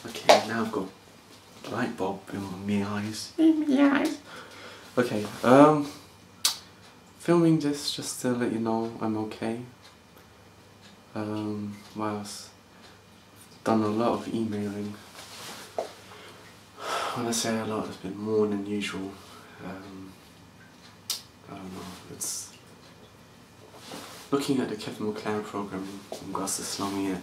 Okay, now I've got a light bulb in my eyes. Okay, filming this just to let you know I'm okay. What else? I've done a lot of emailing. When I say a lot, it's been more than usual. I don't know, it's looking at the Kevin McLeod program in regards to slumming it.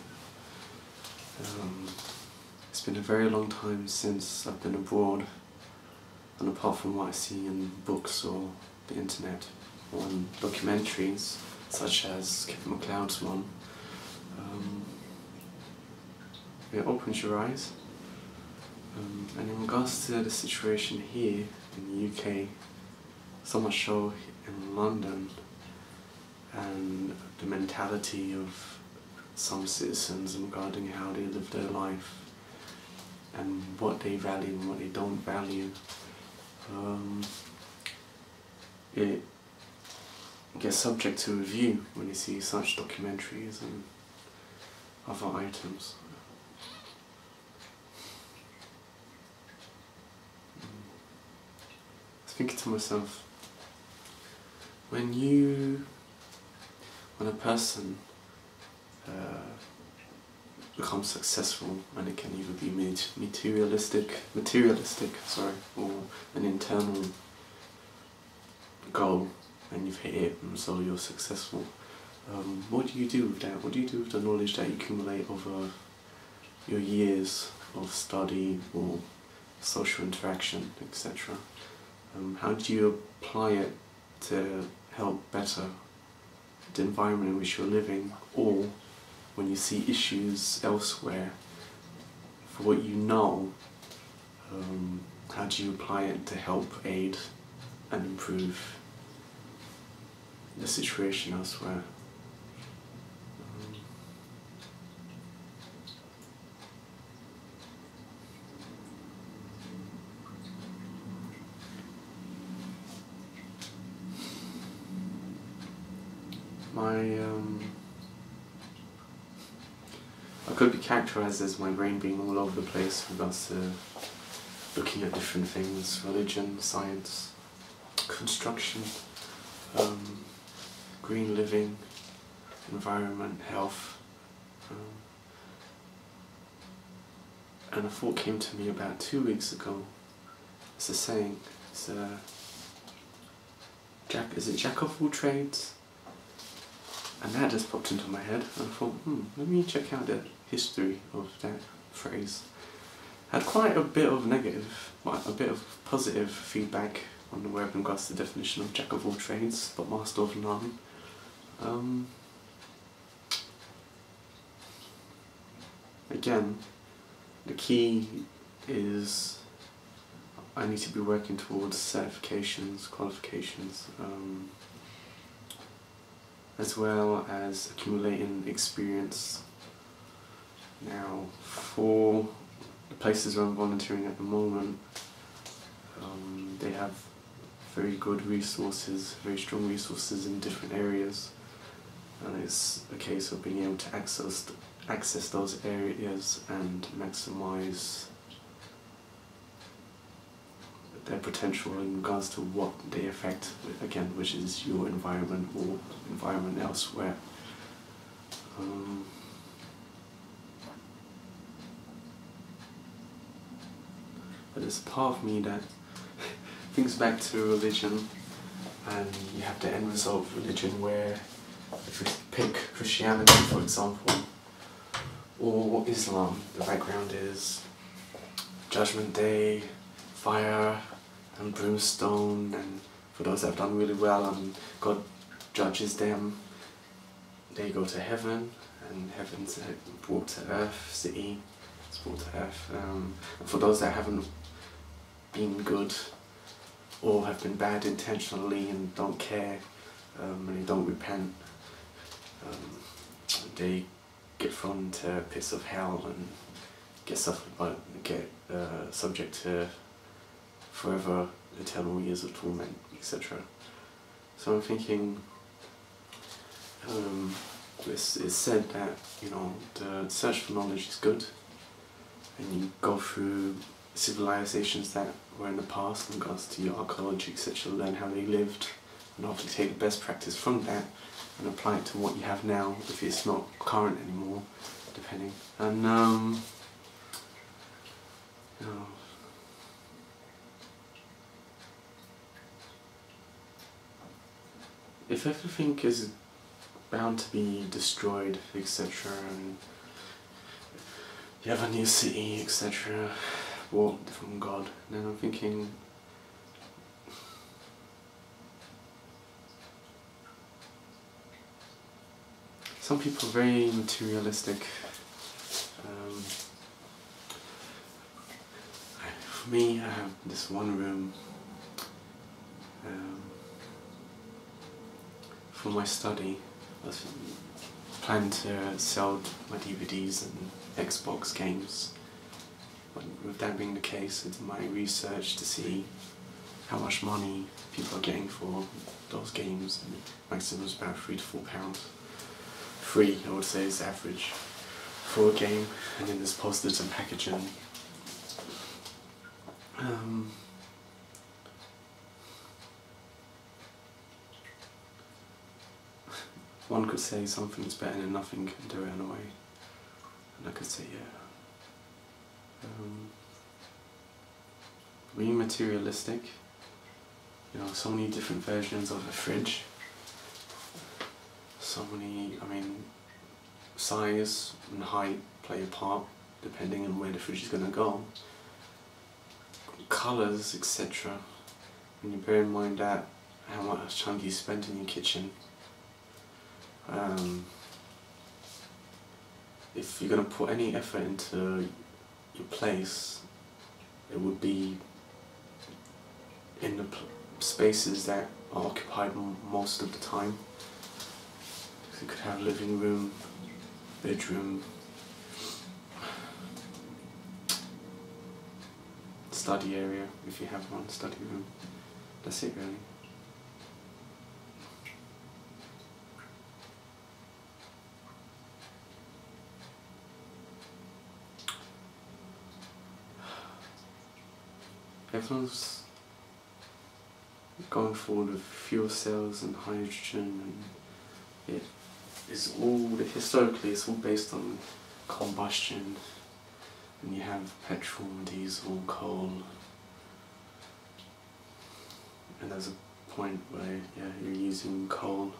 It's been a very long time since I've been abroad, and apart from what I see in books or the internet or in documentaries such as Kevin McLeod's one, it opens your eyes. And in regards to the situation here in the UK, so much so in London, and the mentality of some citizens regarding how they live their life and what they value and what they don't value, it gets subject to review when you see such documentaries and other items. I was thinking to myself, when a person becomes successful, and it can either be materialistic, or an internal goal, and you've hit it, and so you're successful. What do you do with that? What do you do with the knowledge that you accumulate over your years of study or social interaction, etc.? How do you apply it to help better the environment in which you're living, or when you see issues elsewhere, for what you know, how do you apply it to help aid and improve the situation elsewhere? I could be characterised as my brain being all over the place with regards to looking at different things: religion, science, construction, green living, environment, health. And a thought came to me about 2 weeks ago. It's a saying, it's is it jack of all trades? And that just popped into my head, and I thought, let me check out the history of that phrase. I had quite a bit of negative, well, a bit of positive feedback on the web in regards to the definition of jack of all trades, but master of none. Again, the key is I need to be working towards certifications, qualifications, as well as accumulating experience. Now, for the places where I'm volunteering at the moment, they have very good resources, very strong resources in different areas, and it's a case of being able to access those areas and maximize their potential in regards to what they affect, again, which is your environment or environment elsewhere. But there's a part of me that thinks back to religion, and you have the end result of religion where, if we pick Christianity for example, or Islam, the background is Judgment Day, fire and brimstone, and for those that have done really well and God judges them, they go to heaven, and heaven's brought to earth, city is brought to earth. And for those that haven't been good or have been bad intentionally and don't care, and they don't repent, they get thrown to pits of hell and get subject to forever eternal years of torment, etc. So I'm thinking, it's said that, you know, the search for knowledge is good, and you go through civilizations that were in the past in regards to your archaeology, etc., learn how they lived, and hopefully take the best practice from that and apply it to what you have now, if it's not current anymore, depending. And you know, if everything is bound to be destroyed, etc., and you have a new city, etc., walked from God, then I'm thinking, some people are very materialistic. For me, I have this one room for my study. I was planning to sell my DVDs and Xbox games. But with that being the case, I did my research to see how much money people are getting for those games, and maximum is about £3 to £4. Free, I would say, is average for a game, and then there's postage and packaging. One could say something's better than nothing, and do it anyway. And I could say, yeah. Being materialistic, you know, so many different versions of a fridge. So many, I mean, size and height play a part depending on where the fridge is going to go. Colours, etc. When you bear in mind that how much time you spend in your kitchen. If you're going to put any effort into your place, it would be in the spaces that are occupied most of the time. So you could have living room, bedroom, study area, if you have one, study room. That's it really. Everyone's going forward with fuel cells and hydrogen, and it is all, historically it's all based on combustion, and you have petrol, diesel, coal, and there's a point where you're using coal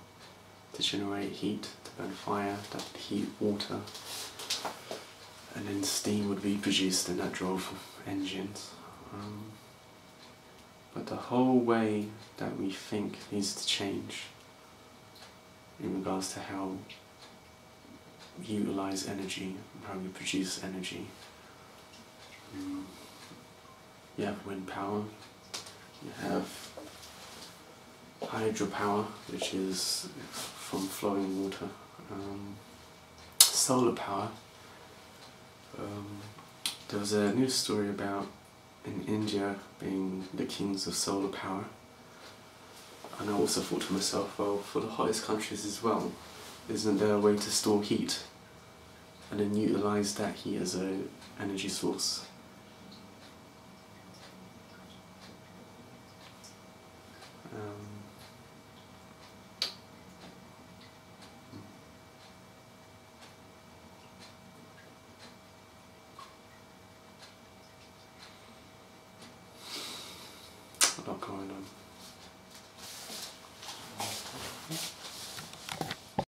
to generate heat, to burn fire, that would heat water, and then steam would be produced, and that drove engines. But the whole way that we think needs to change in regards to how we utilise energy and how we produce energy. You have wind power, you have hydropower, which is from flowing water, solar power. There was a news story about in India being the kings of solar power, and I also thought to myself, well, for the hottest countries as well, isn't there a way to store heat and then utilise that heat as an energy source? A lot going on.